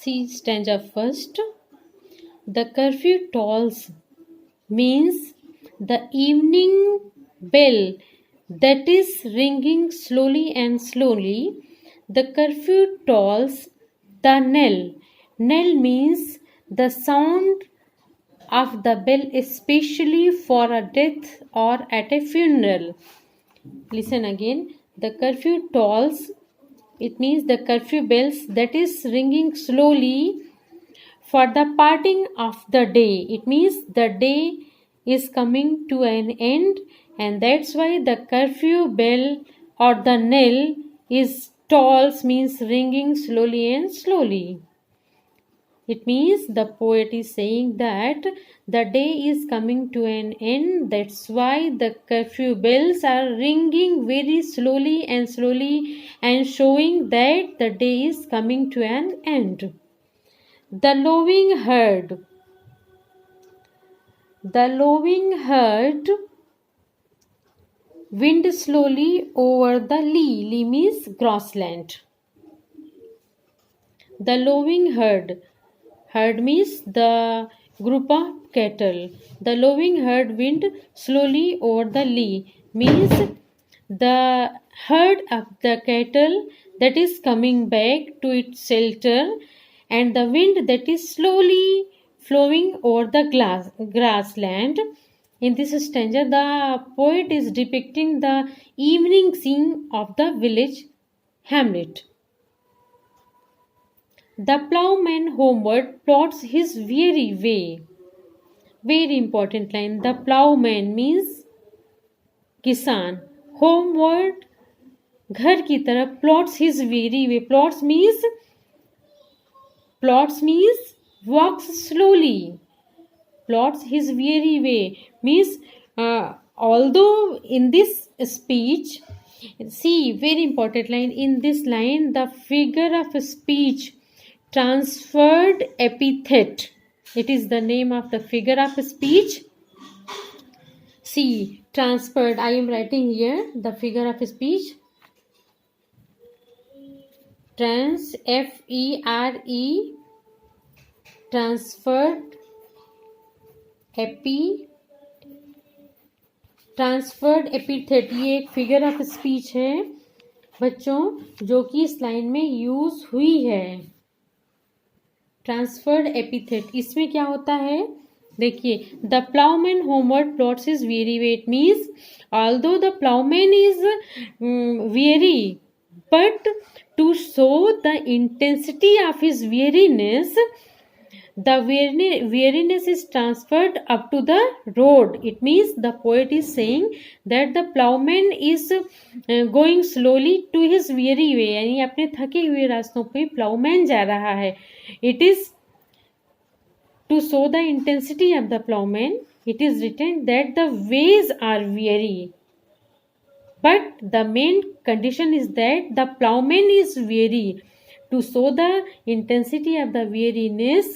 See stanza first. The curfew tolls means the evening bell that is ringing slowly and slowly. The curfew tolls the knell. Knell means the sound of the bell, especially for a death or at a funeral. Listen again. The curfew tolls, it means the curfew bells that is ringing slowly for the parting of the day. It means the day is coming to an end, and that's why the curfew bell or the knell is tolls, means ringing slowly and slowly. It means the poet is saying that the day is coming to an end. That's why the curfew bells are ringing very slowly and showing that the day is coming to an end. The lowing herd. The lowing herd wind slowly over the lea. Lea means grassland. The lowing herd. Herd means the group of cattle. The lowing herd wind slowly over the lea means the herd of the cattle that is coming back to its shelter, and the wind that is slowly flowing over the grassland. In this stanza, the poet is depicting the evening scene of the village hamlet. The ploughman homeward plods his weary way. Very important line. The ploughman means किसान. Homeward घर की तरफ plods his weary way. Plods means walks slowly. Plods his weary way means although in this speech, see, very important line. In this line, the figure of speech transferred epithet. It is the name of the figure of speech. See, transferred. I am writing here the figure of speech. Trans, F-E-R-E, transferred, transferred epithet. ये एक figure of speech है बच्चों जो कि इस line में use हुई है. ट्रांसफर्ड एपिथेट, इसमें क्या होता है देखिए. The ploughman homeward plods is very weary means although the ploughman is weary, but to show the intensity of his weariness, the weariness is transferred up to the road. It means the poet is saying that the plowman is going slowly to his weary way, यानी अपने थके हुए रास्तों पे plowman जा रहा है. It is to show the intensity of the plowman. It is written that the ways are weary, but the main condition is that the plowman is weary. To show the intensity of the weariness,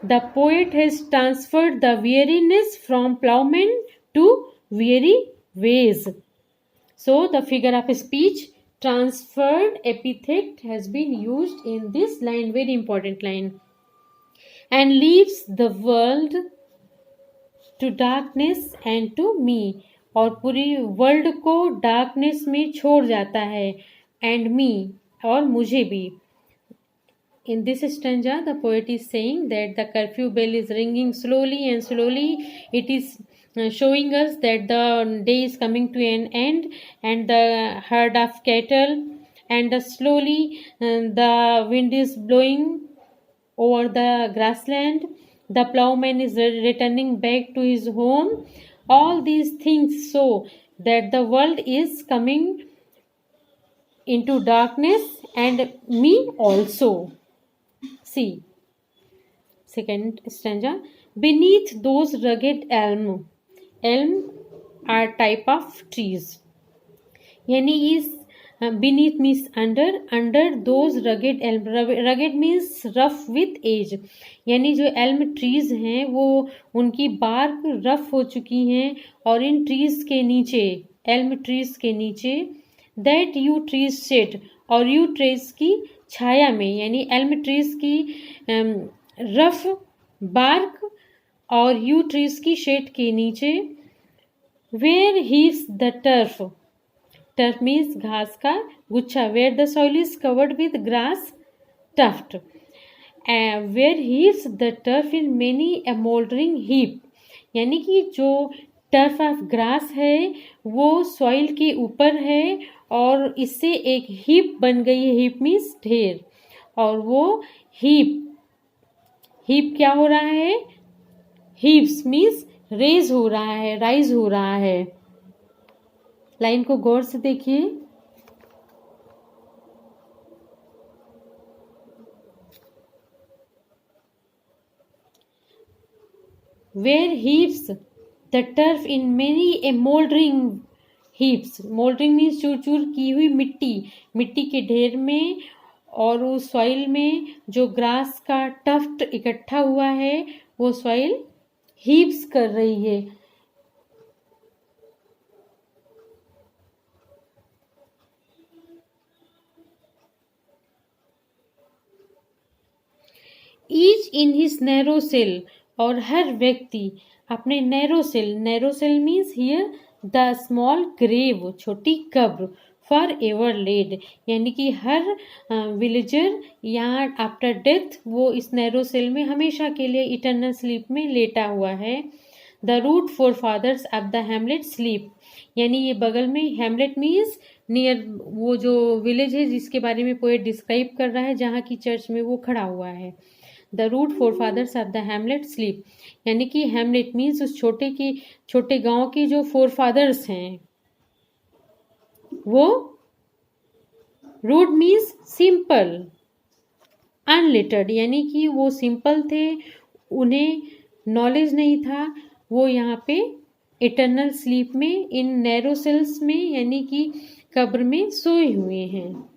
the poet has transferred the weariness from plowman to weary ways. So the figure of speech transferred epithet has been used in this line, very important line. And leaves the world to darkness and to me. और पूरी world को darkness में छोड़ जाता है. And me, और मुझे भी. In this stanza, the poet is saying that the curfew bell is ringing slowly and slowly. It is showing us that the day is coming to an end, and the herd of cattle, and slowly the wind is blowing over the grassland. The plowman is returning back to his home. All these things show that the world is coming into darkness, and me also. See, second stanza. Beneath those rugged elm are type of trees. यानी इस beneath means under those rugged elm. Rugged means rough with age. यानी जो elm trees हैं वो उनकी bark rough हो चुकी हैं, और इन trees के नीचे, elm trees के नीचे, that you trees shade, और you trees की छाया में, यानी एल्म ट्रीज की रफ बार्क और यू ट्रीज की शेड के नीचे। Where heaves the turf, turf means घास का गुच्छा। Where the soil is covered with grass tuft. Where heaves the turf in many a mouldering heap, यानी कि जो टर्फ ऑफ ग्रास है वो सॉइल के ऊपर है और इससे एक हीप बन गई है। हीप मीन्स ढेर, और वो हीप क्या हो रहा है? हीप्स मीन्स रेज हो रहा है, राइज हो रहा है। लाइन को गौर से देखिए। Where heaps the turf in many a moldering heaps, moldering means चूर चूर की हुई मिट्टी, मिट्टी के ढेर में और उस सॉइल में जो ग्रास का टफ्ट इकट्ठा हुआ है वो सॉइल हीप्स कर रही है। Each in his narrow cell, और हर व्यक्ति अपने narrow cell means here the small grave, छोटी कब्र, फॉर एवर लेड, यानी कि हर विलेजर यहाँ आफ्टर डेथ वो इस नैरो सेल में हमेशा के लिए इटर्नल स्लीप में लेटा हुआ है। The rude forefathers of the hamlet sleep, यानी ये बगल में, हैमलेट मीन्स नियर, वो जो विलेज है जिसके बारे में पोएट डिस्क्राइब कर रहा है, जहाँ की चर्च में वो खड़ा हुआ है। The rude forefathers of the hamlet sleep, यानी कि हैमलेट मीन्स उस छोटे गांव के जो फोर फादर्स हैं वो। रूड मीन्स सिंपल, अनलिटर्ड, यानी कि वो सिंपल थे, उन्हें नॉलेज नहीं था, वो यहाँ पे इटर्नल स्लीप में इन नैरो सेल्स में यानी कि कब्र में सोए हुए हैं।